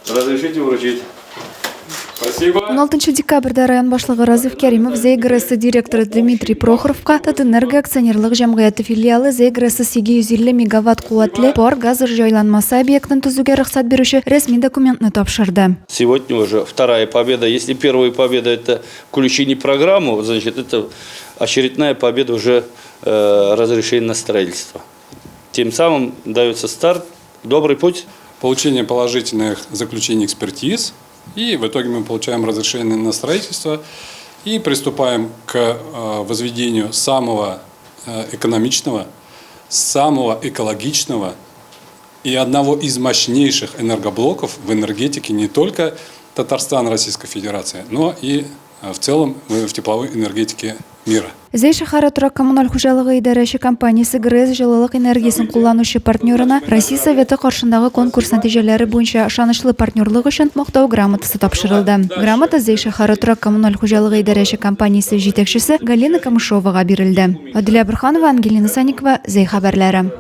Разрешите вручить. Спасибо. 16 декабрда район башлыгы Разиф Кәримов ЗЭГРС директоры Дмитрий Прохоровка Татэнерго акционерлык җәмгыяте филиалы ЗЭГРС 850 мегаватт куәтле пар газ җайланмасы объектын төзүгә рөхсәт бирүче рәсми документны тапшырды. Сегодня уже вторая победа. Если первая победа это включение в программу, значит это очередная победа уже разрешение на строительство. Тем самым дается старт, добрый путь. Получение положительных заключений экспертиз. И в итоге мы получаем разрешение на строительство и приступаем к возведению самого экономичного, самого экологичного и одного из мощнейших энергоблоков в энергетике не только Татарстана, Российской Федерации, но и в целом в тепловой энергетике мира. Зәй шәһәре торак коммуналь хуҗалыгы идарәче компаниясе ГРЭС җылылык энергиясын кулланучы партнерына Россия Советы каршындагы конкурс нәтиҗәләре буенча ышанычлы партнерлык өчен мактау грамотасы тапшырылды. Грамота Зәй шәһәре торак коммуналь хуҗалыгы идарәче компаниясе җитәкчесе Галина Камышовага бирелде. Адилә Борханова, Ангелина Санникова, Зәй хәбәрләре.